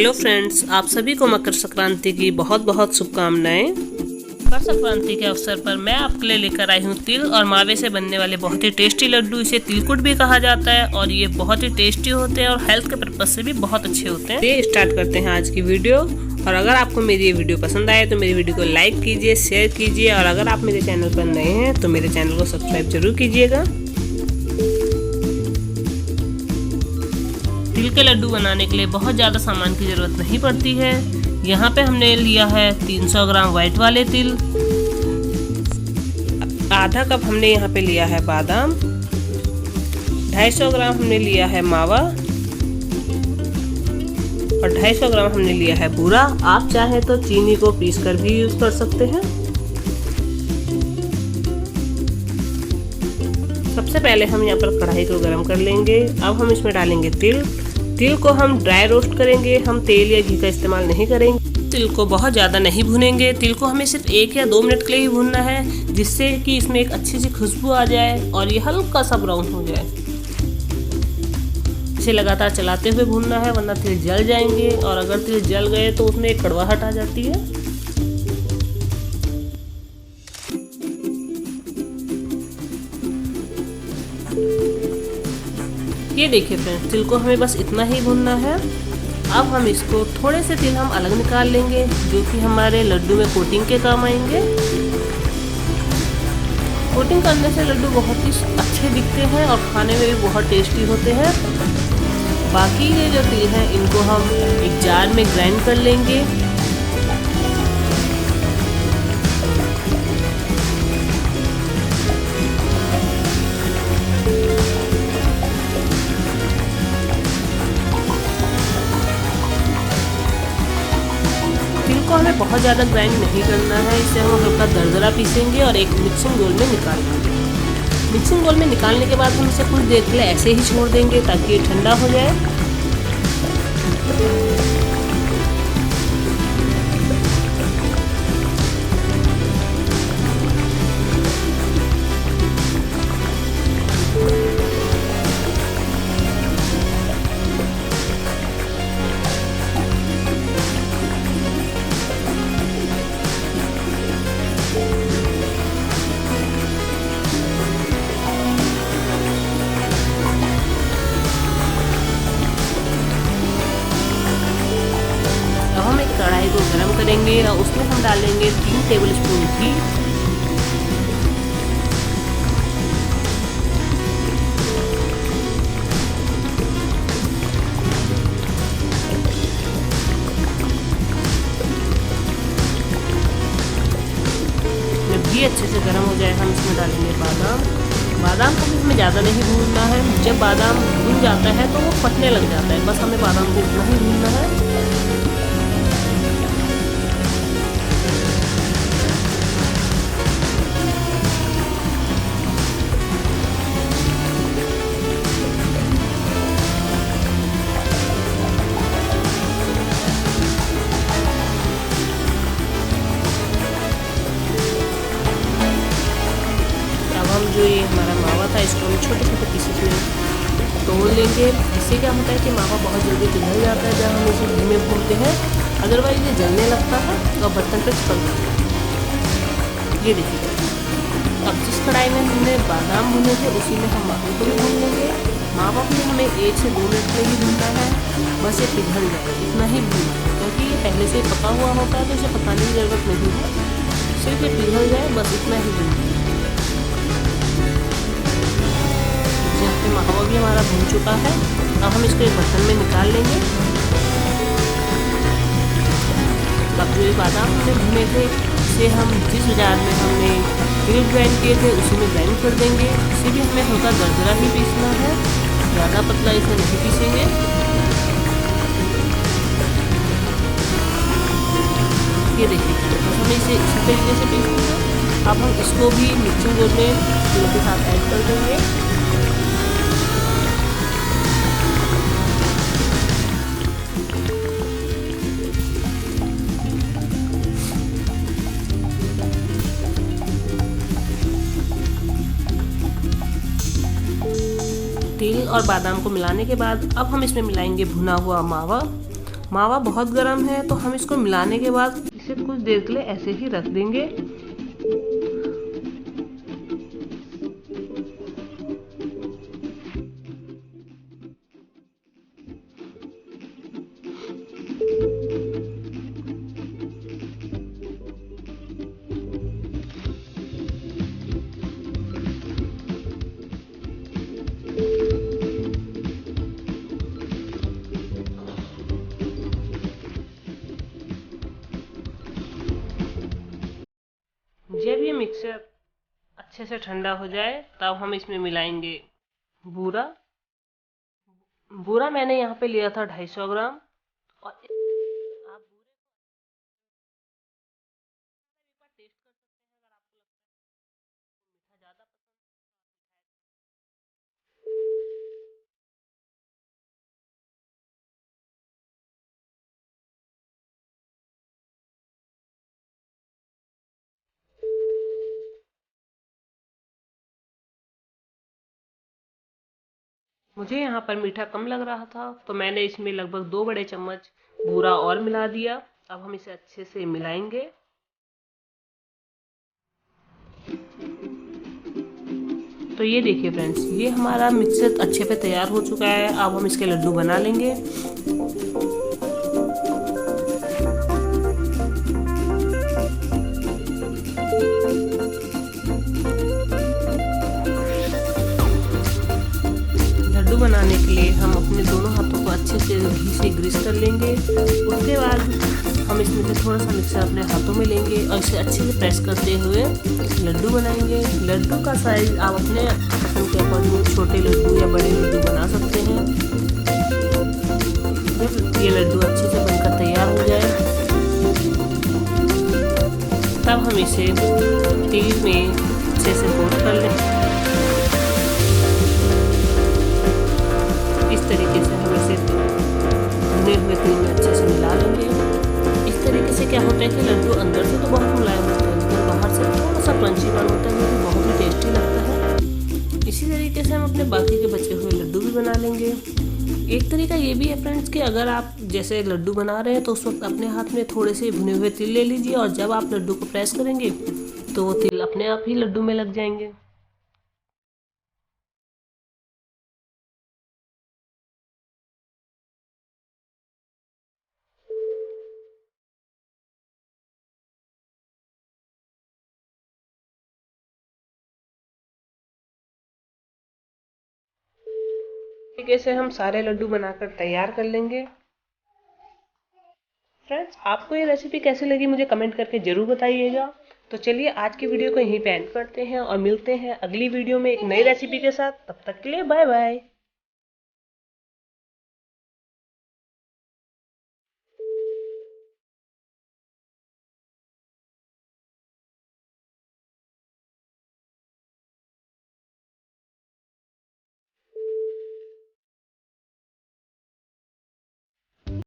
Hello friends, आप सभी को मकर संक्रांति की बहुत बहुत शुभकामनाएं। मकर संक्रांति के अवसर पर मैं आपके लिए लेकर आई हूँ तिल और मावे से बनने वाले बहुत ही टेस्टी लड्डू। इसे तिलकुट भी कहा जाता है और ये बहुत ही टेस्टी होते हैं और हेल्थ के पर्पज से भी बहुत अच्छे होते हैं। ये स्टार्ट करते हैं आज की वीडियो। और अगर आपको मेरी ये वीडियो पसंद आए तो मेरी वीडियो को लाइक कीजिए, शेयर कीजिए और अगर आप मेरे चैनल पर नए हैं तो मेरे चैनल को सब्सक्राइब जरूर कीजिएगा। तिल के लड्डू बनाने के लिए बहुत ज़्यादा सामान की ज़रूरत नहीं पड़ती है। यहाँ पे हमने लिया है 300 ग्राम वाइट वाले तिल, आधा कप हमने यहाँ पे लिया है बादाम, 250 ग्राम हमने लिया है मावा और 250 ग्राम हमने लिया है बूरा। आप चाहे तो चीनी को पीस कर भी यूज कर सकते हैं। सबसे पहले हम यहाँ पर कढ़ाई को गरम कर लेंगे। अब हम इसमें डालेंगे तिल। तिल को हम ड्राई रोस्ट करेंगे, हम तेल या घी का इस्तेमाल नहीं करेंगे। तिल को बहुत ज़्यादा नहीं भूनेंगे। तिल को हमें सिर्फ 1 या 2 मिनट के लिए ही भूनना है, जिससे कि इसमें एक अच्छी सी खुशबू आ जाए और ये हल्का सा ब्राउन हो जाए। इसे लगातार चलाते हुए भूनना है, वरना तिल जल जाएंगे और अगर तिल जल गए तो उसमें एक कड़वाहट आ जाती है। ये देखिए फ्रेंड्स, तिल को हमें बस इतना ही भूनना है। अब हम इसको थोड़े से तिल हम अलग निकाल लेंगे, जो कि हमारे लड्डू में कोटिंग के काम आएंगे। कोटिंग करने से लड्डू बहुत ही अच्छे दिखते हैं और खाने में भी बहुत टेस्टी होते हैं। बाकी ये जो तिल हैं इनको हम एक जार में ग्राइंड कर लेंगे। को हमें बहुत ज़्यादा ग्राइंड नहीं करना है, इसे हम हल्का दरदरा पीसेंगे और एक मिक्सिंग बोल में निकाल लेंगे। मिक्सिंग बोल में निकालने के बाद हम इसे कुछ देर के लिए ऐसे ही छोड़ देंगे ताकि ये ठंडा हो जाए। कढ़ाई को गरम करेंगे और उसमें हम डालेंगे 3 टेबलस्पून घी, जब घी अच्छे से गर्म हो जाए हम इसमें डालेंगे बादाम। बादाम को भी हमें ज़्यादा नहीं भूनना है। जब बादाम भून जाता है तो वो फटने लग जाता है, बस हमें बादाम को उतना ही भूनना है। जो ये हमारा मावा था इसको हम छोटे छोटे पीसेस में तोड़ लेंगे। इससे क्या होता है कि मावा बहुत जल्दी पिघल जाता है जब हम इसे घी में भूनते हैं, अदरवाइज ये जलने लगता है और बर्तन पर चिपक जाता है। ये देखिए, अब जिस कढ़ाई में हमने बादाम भुने थे उसी में हम मावे को भी भून लेंगे। मावा भी हमें 1 से 2 मिनट में ही भूनना है, बस ये पिघल जाए इतना ही भूनना है, क्योंकि ये पहले से पका हुआ होता है तो इसे पकाने की ज़रूरत नहीं है। सिर्फ ये पिघल जाए बस इतना ही भूनना है। मावा भी हमारा भून चुका है। अब हम इसको एक बर्तन में निकाल लेंगे। अब जो ये बादाम हमने भुने थे इसे हम जिस जार में हमने तिल ग्राइंड किए थे उसी में ग्राइंड कर देंगे। इसे भी हमें हल्का दरदरा ही पीसना है, ज़्यादा पतला इसे नहीं पीसेंगे। ये देखिए, तो हमें इसे इसी तरीके से पीसना है। अब हम इसको भी मिक्सिंग बोल में तिल के साथ ऐड कर देंगे। तिल और बादाम को मिलाने के बाद अब हम इसमें मिलाएंगे भुना हुआ मावा मावा बहुत गर्म है तो हम इसको मिलाने के बाद इसे कुछ देर के लिए ऐसे ही रख देंगे। जब ये मिक्सचर अच्छे से ठंडा हो जाए तब हम इसमें मिलाएंगे बूरा। बूरा मैंने यहाँ पे लिया था 250 ग्राम। और आप बूरे को एक बार टेस्ट कर सकते हैं अगर आपको लगता है मीठा ज़्यादा पसंद मुझे यहाँ पर मीठा कम लग रहा था तो मैंने इसमें लगभग 2 बड़े चम्मच बूरा और मिला दिया। अब हम इसे अच्छे से मिलाएंगे। तो ये देखिए फ्रेंड्स, ये हमारा मिक्सचर अच्छे पे तैयार हो चुका है। अब हम इसके लड्डू बना लेंगे। लड्डू बनाने के लिए हम अपने दोनों हाथों को अच्छे से घी से ग्रीस कर लेंगे। उसके बाद हम इसमें से थोड़ा सा मिक्सर अपने हाथों में लेंगे और इसे अच्छे से प्रेस करते हुए लड्डू बनाएंगे। लड्डू का साइज आप अपने पसंद के अकॉर्डिंग छोटे लड्डू या बड़े लड्डू बना सकते हैं। जब ये लड्डू अच्छे से बनकर तैयार हो जाए तब हम इसे तेल में अच्छे से कोट कर लें। इस तरीके से हम इसे भुने हुए तेल में अच्छे से मिला लेंगे। इस तरीके से क्या होता है कि लड्डू अंदर से तो बहुत मुलायम होता है लेकिन बाहर से थोड़ा सा क्रंचीपन होता है, जो कि बहुत ही टेस्टी लगता है। इसी तरीके से हम अपने बाकी के बचे हुए लड्डू भी बना लेंगे। एक तरीका ये भी है फ्रेंड्स कि अगर आप जैसे लड्डू बना रहे हैं तो उस वक्त अपने हाथ में थोड़े से भुने हुए तिल ले लीजिए और जब आप लड्डू को प्रेस करेंगे तो वो तिल अपने आप ही लड्डू में लग जाएंगे। तरीके से हम सारे लड्डू बनाकर तैयार कर लेंगे। फ्रेंड्स, आपको ये रेसिपी कैसी लगी मुझे कमेंट करके ज़रूर बताइएगा। तो चलिए आज की वीडियो को यहीं पे एंड करते हैं और मिलते हैं अगली वीडियो में एक नई रेसिपी के साथ। तब तक के लिए बाय बाय।